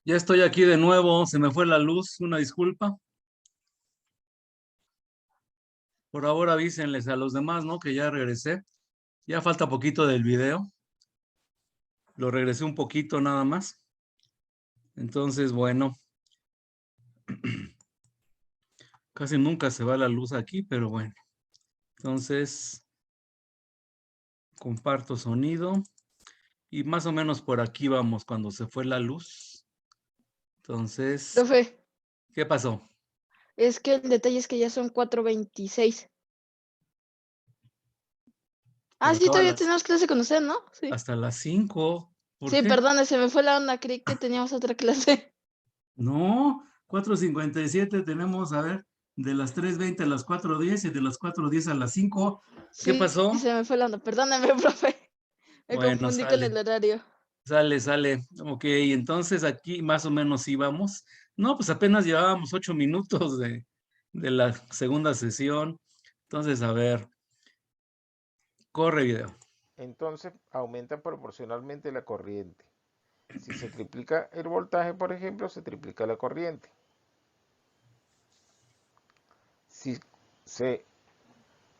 Ya estoy aquí de nuevo, se me fue la luz, una disculpa. Por ahora avísenles a los demás, ¿no? Que ya regresé. Ya falta poquito del video. Lo regresé un poquito nada más. Entonces, bueno, casi nunca se va la luz aquí, pero bueno. Entonces, comparto sonido y más o menos por aquí vamos cuando se fue la luz. Entonces, Profe, ¿qué pasó? es que el detalle es que ya son 4:26. Ah, Pero sí, acaba todavía tenemos clase con usted, ¿no? Sí. hasta las 5. ¿Por Sí, qué? perdone, se me fue la onda, creí que teníamos otra clase. No, 4:57 tenemos, a ver, de las 3:20 a las 4:10 y de las 4:10 a las 5. ¿Qué Sí, pasó? se me fue la onda. Perdóneme, profe. Me Bueno, confundí con sale, el horario. sale. Ok, entonces aquí más o menos íbamos. No, pues apenas llevábamos 8 minutos de la segunda sesión. Entonces, a ver, corre video. Entonces aumenta proporcionalmente la corriente. Si se triplica el voltaje, por ejemplo, se triplica la corriente. Si se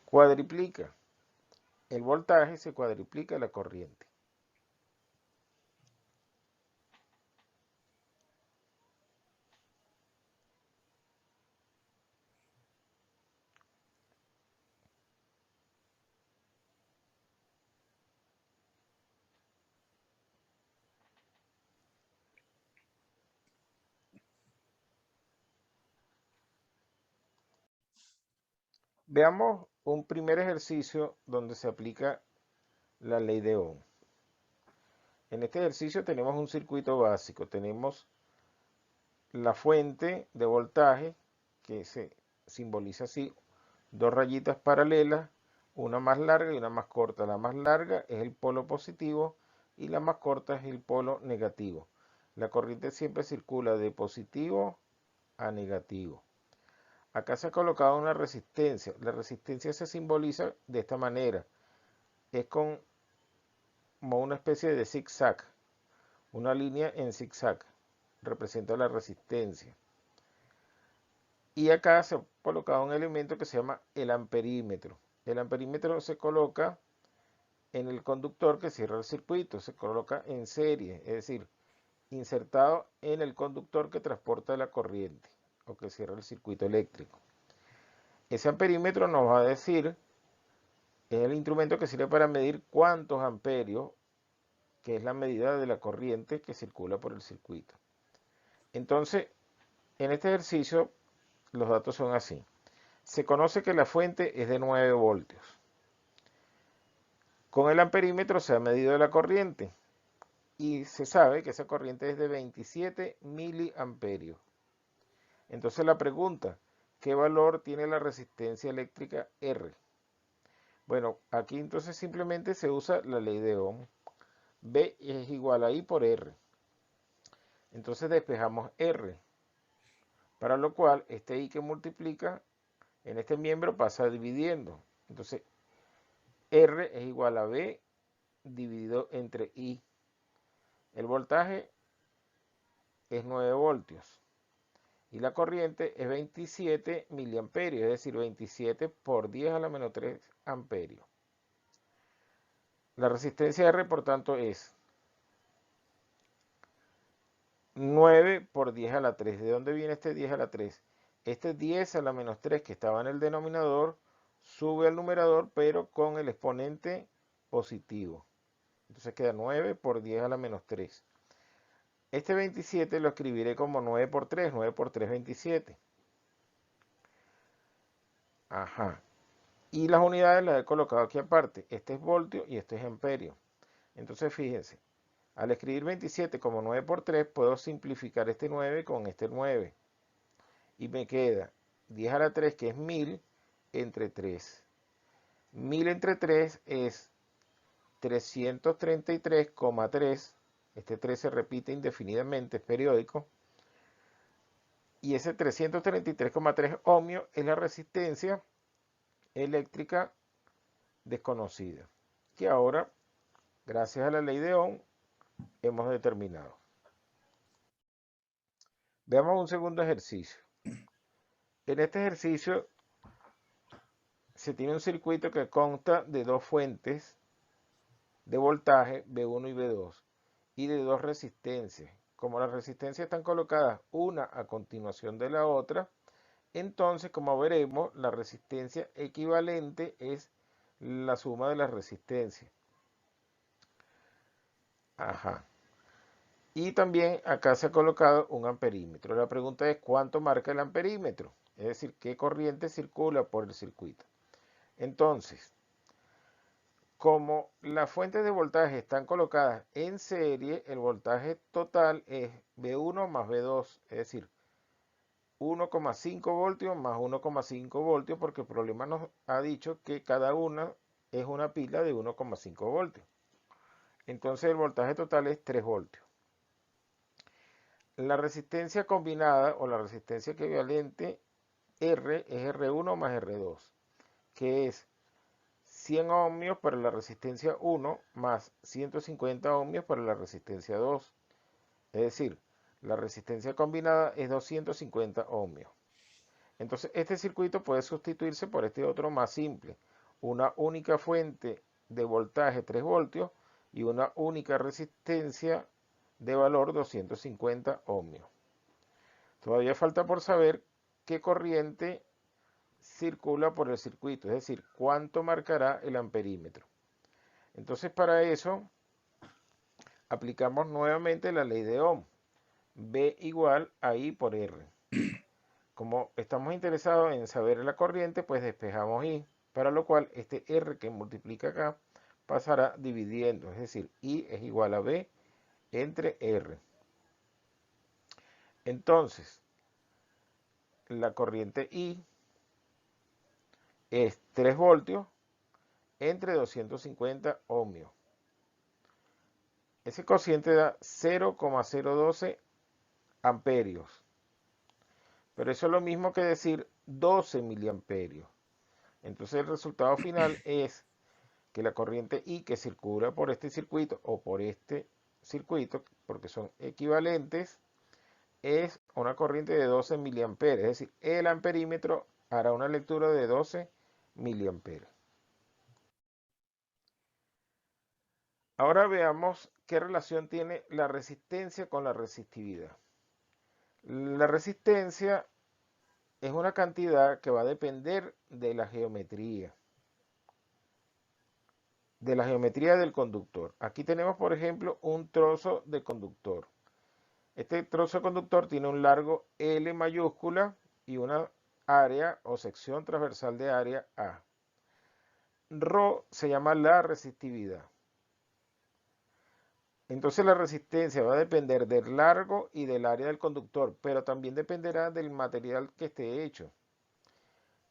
cuadriplica el voltaje, se cuadriplica la corriente. Veamos un primer ejercicio donde se aplica la ley de Ohm. En este ejercicio tenemos un circuito básico. Tenemos la fuente de voltaje, que se simboliza así, dos rayitas paralelas, una más larga y una más corta. La más larga es el polo positivo y la más corta es el polo negativo. La corriente siempre circula de positivo a negativo. Acá se ha colocado una resistencia. La resistencia se simboliza de esta manera. Es como una especie de zigzag. Una línea en zigzag. Representa la resistencia. Y acá se ha colocado un elemento que se llama el amperímetro. El amperímetro se coloca en el conductor que cierra el circuito, se coloca en serie, es decir, insertado en el conductor que transporta la corriente o que cierra el circuito eléctrico. Ese amperímetro nos va a decir, es el instrumento que sirve para medir cuántos amperios, que es la medida de la corriente que circula por el circuito. Entonces, en este ejercicio, los datos son así. Se conoce que la fuente es de 9 voltios. Con el amperímetro se ha medido la corriente y se sabe que esa corriente es de 27 miliamperios. Entonces la pregunta, ¿qué valor tiene la resistencia eléctrica R? Bueno, aquí entonces simplemente se usa la ley de Ohm. B es igual a I por R. Entonces despejamos R, para lo cual este I que multiplica en este miembro pasa dividiendo. Entonces R es igual a B dividido entre I. El voltaje es 9 voltios y la corriente es 27 miliamperios, es decir, 27 por 10 a la menos 3 amperios. La resistencia R, por tanto, es 9 por 10 a la 3. ¿De dónde viene este 10 a la 3? Este 10 a la menos 3 que estaba en el denominador sube al numerador, pero con el exponente positivo. Entonces queda 9 por 10 a la menos 3. Este 27 lo escribiré como 9 por 3, 9 por 3, 27. Ajá. Y las unidades las he colocado aquí aparte. Este es voltio y este es amperio. Entonces fíjense, al escribir 27 como 9 por 3, puedo simplificar este 9 con este 9. Y me queda 10 a la 3, que es 1000, entre 3. 1000 entre 3 es 333,3. Este 3 se repite indefinidamente, es periódico. Y ese 333,3 ohmios es la resistencia eléctrica desconocida, que ahora, gracias a la ley de Ohm, hemos determinado. Veamos un segundo ejercicio. En este ejercicio se tiene un circuito que consta de dos fuentes de voltaje, V1 y V2, y de dos resistencias. Como las resistencias están colocadas una a continuación de la otra, entonces, como veremos, la resistencia equivalente es la suma de las resistencias. Ajá. Y también acá se ha colocado un amperímetro. La pregunta es ¿cuánto marca el amperímetro? Es decir, ¿qué corriente circula por el circuito? Entonces, como las fuentes de voltaje están colocadas en serie, el voltaje total es V1 más V2, es decir, 1,5 voltios más 1,5 voltios, porque el problema nos ha dicho que cada una es una pila de 1,5 voltios. Entonces el voltaje total es 3 voltios. La resistencia combinada o la resistencia equivalente R es R1 más R2, que es 100 ohmios para la resistencia 1 más 150 ohmios para la resistencia 2. Es decir, la resistencia combinada es 250 ohmios. Entonces, este circuito puede sustituirse por este otro más simple. Una única fuente de voltaje 3 voltios y una única resistencia de valor 250 ohmios. Todavía falta por saber qué corriente circula por el circuito, es decir, cuánto marcará el amperímetro. Entonces, para eso, aplicamos nuevamente la ley de Ohm. V igual a I por R. Como estamos interesados en saber la corriente, pues despejamos I, para lo cual este R que multiplica acá pasará dividiendo, es decir, I es igual a V entre R. Entonces, la corriente I es 3 voltios entre 250 ohmios. Ese cociente da 0,012 amperios. Pero eso es lo mismo que decir 12 miliamperios. Entonces el resultado final es que la corriente I que circula por este circuito o por este circuito, porque son equivalentes, es una corriente de 12 miliamperes. Es decir, el amperímetro hará una lectura de 12 miliamperes. Ahora veamos qué relación tiene la resistencia con la resistividad. La resistencia es una cantidad que va a depender de la geometría del conductor. Aquí tenemos, por ejemplo, un trozo de conductor. Este trozo de conductor tiene un largo L mayúscula y una área o sección transversal de área A. Rho se llama la resistividad. Entonces la resistencia va a depender del largo y del área del conductor, pero también dependerá del material que esté hecho.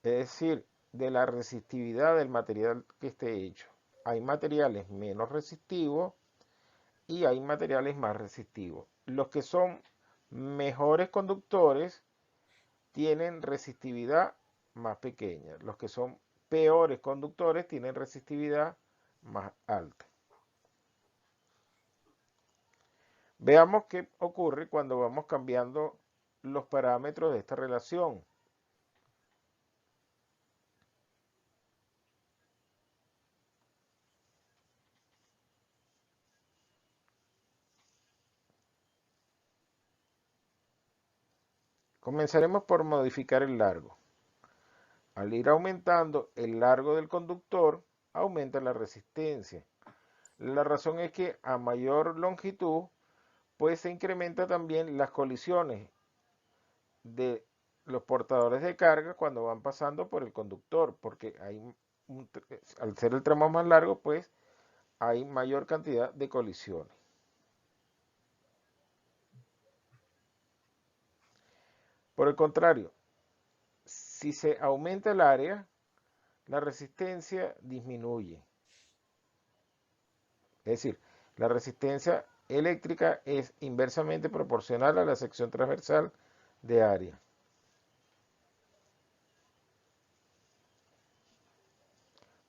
Es decir, de la resistividad del material que esté hecho. Hay materiales menos resistivos y hay materiales más resistivos. Los que son mejores conductores tienen resistividad más pequeña. Los que son peores conductores tienen resistividad más alta. Veamos qué ocurre cuando vamos cambiando los parámetros de esta relación. Comenzaremos por modificar el largo. Al ir aumentando el largo del conductor, aumenta la resistencia. La razón es que a mayor longitud, pues se incrementa también las colisiones de los portadores de carga cuando van pasando por el conductor, porque al ser el tramo más largo, pues hay mayor cantidad de colisiones. Por el contrario, si se aumenta el área, la resistencia disminuye. Es decir, la resistencia eléctrica es inversamente proporcional a la sección transversal de área.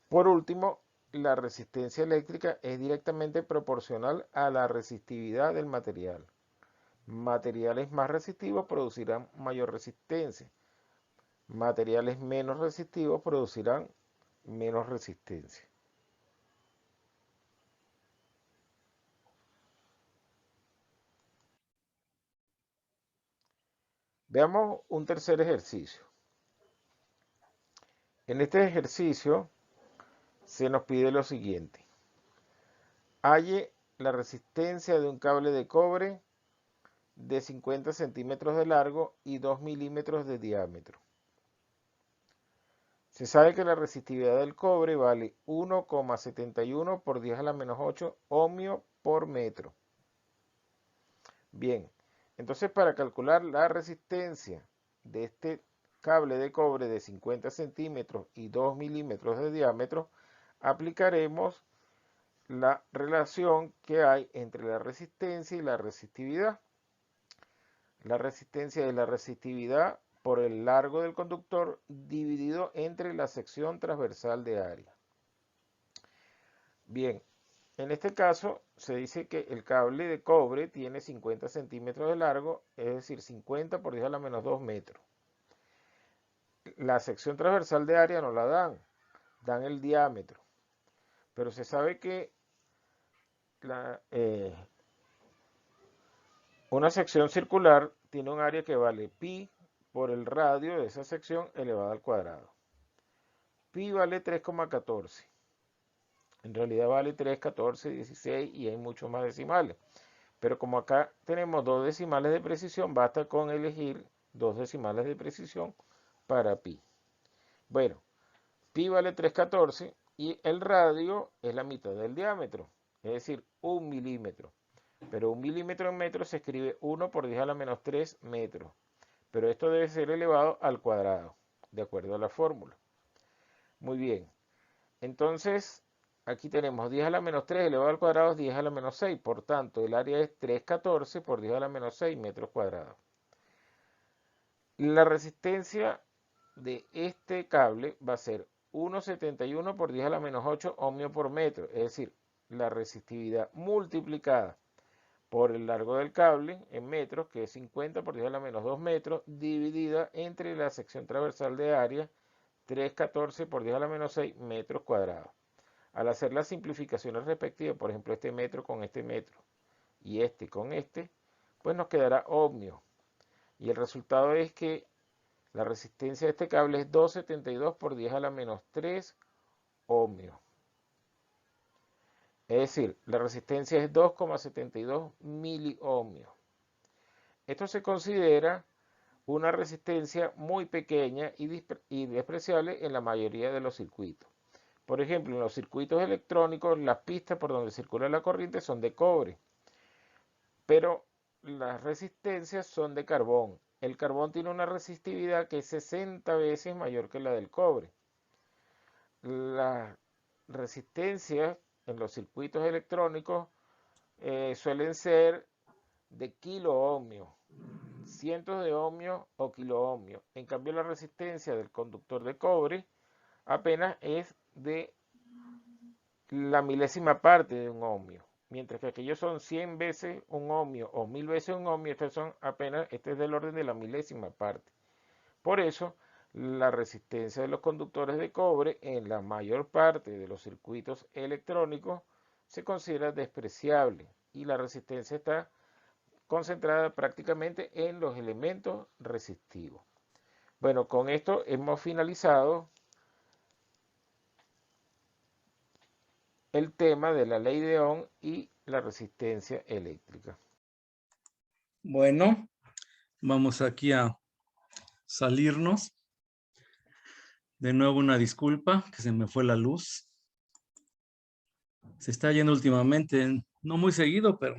Por último, la resistencia eléctrica es directamente proporcional a la resistividad del material. Materiales más resistivos producirán mayor resistencia. Materiales menos resistivos producirán menos resistencia. Veamos un tercer ejercicio. En este ejercicio se nos pide lo siguiente. Halle la resistencia de un cable de cobre de 50 centímetros de largo y 2 milímetros de diámetro. Se sabe que la resistividad del cobre vale 1,71 por 10 a la menos 8 ohmio por metro. Bien, entonces para calcular la resistencia de este cable de cobre de 50 centímetros y 2 milímetros de diámetro, aplicaremos la relación que hay entre la resistencia y la resistividad. La resistencia es la resistividad por el largo del conductor dividido entre la sección transversal de área. Bien, en este caso se dice que el cable de cobre tiene 50 centímetros de largo, es decir, 50 por 10 a la menos 2 metros. La sección transversal de área no la dan el diámetro. Pero se sabe que una sección circular tiene un área que vale pi por el radio de esa sección elevado al cuadrado. Pi vale 3,14. En realidad vale 3, 14, 16 y hay muchos más decimales. Pero como acá tenemos dos decimales de precisión, basta con elegir dos decimales de precisión para pi. Bueno, pi vale 3,14 y el radio es la mitad del diámetro, es decir, 1 milímetro. Pero 1 milímetro en metros se escribe 1 por 10 a la menos 3 metros. Pero esto debe ser elevado al cuadrado, de acuerdo a la fórmula. Muy bien. Entonces, aquí tenemos 10 a la menos 3 elevado al cuadrado es 10 a la menos 6. Por tanto, el área es 3,14 por 10 a la menos 6 metros cuadrados. La resistencia de este cable va a ser 1,71 por 10 a la menos 8 ohmio por metro. Es decir, la resistividad multiplicada por el largo del cable en metros, que es 50 por 10 a la menos 2 metros, dividida entre la sección transversal de área, 3,14 por 10 a la menos 6 metros cuadrados. Al hacer las simplificaciones respectivas, por ejemplo, este metro con este metro y este con este, pues nos quedará ohmio. Y el resultado es que la resistencia de este cable es 2,72 por 10 a la menos 3 ohmio. Es decir, la resistencia es 2,72 miliohmios. Esto se considera una resistencia muy pequeña y despreciable en la mayoría de los circuitos. Por ejemplo, en los circuitos electrónicos, las pistas por donde circula la corriente son de cobre, pero las resistencias son de carbón. El carbón tiene una resistividad que es 60 veces mayor que la del cobre. Las resistencias en los circuitos electrónicos suelen ser de kiloohmios, cientos de ohmios o kiloohmios. En cambio, la resistencia del conductor de cobre apenas es de la milésima parte de un ohmio, mientras que aquellos son 100 veces un ohmio o 1000 veces un ohmio, este es del orden de la milésima parte. Por eso, la resistencia de los conductores de cobre en la mayor parte de los circuitos electrónicos se considera despreciable y la resistencia está concentrada prácticamente en los elementos resistivos. Bueno, con esto hemos finalizado el tema de la ley de Ohm y la resistencia eléctrica. Bueno, vamos aquí a salirnos. De nuevo una disculpa, que se me fue la luz. Se está yendo últimamente, no muy seguido, pero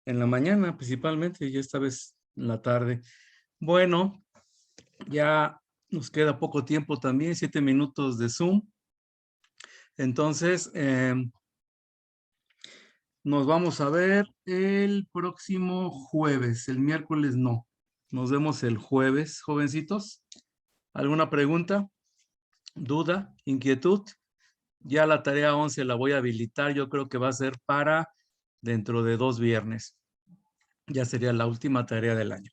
en la mañana principalmente, y esta vez en la tarde. Bueno, ya nos queda poco tiempo también, 7 minutos de Zoom. Entonces, nos vamos a ver el próximo jueves, el miércoles no. Nos vemos el jueves, jovencitos. ¿Alguna pregunta, duda, inquietud? Ya la tarea 11 la voy a habilitar, yo creo que va a ser para dentro de 2 viernes. Ya sería la última tarea del año.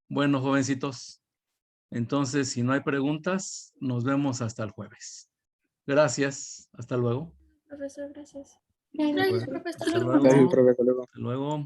Bueno, jovencitos, entonces si no hay preguntas, nos vemos hasta el jueves. Gracias. Hasta luego. Profesor, gracias. Gracias, profesor. Hasta luego. Gracias, profe. Hasta luego. Hasta luego.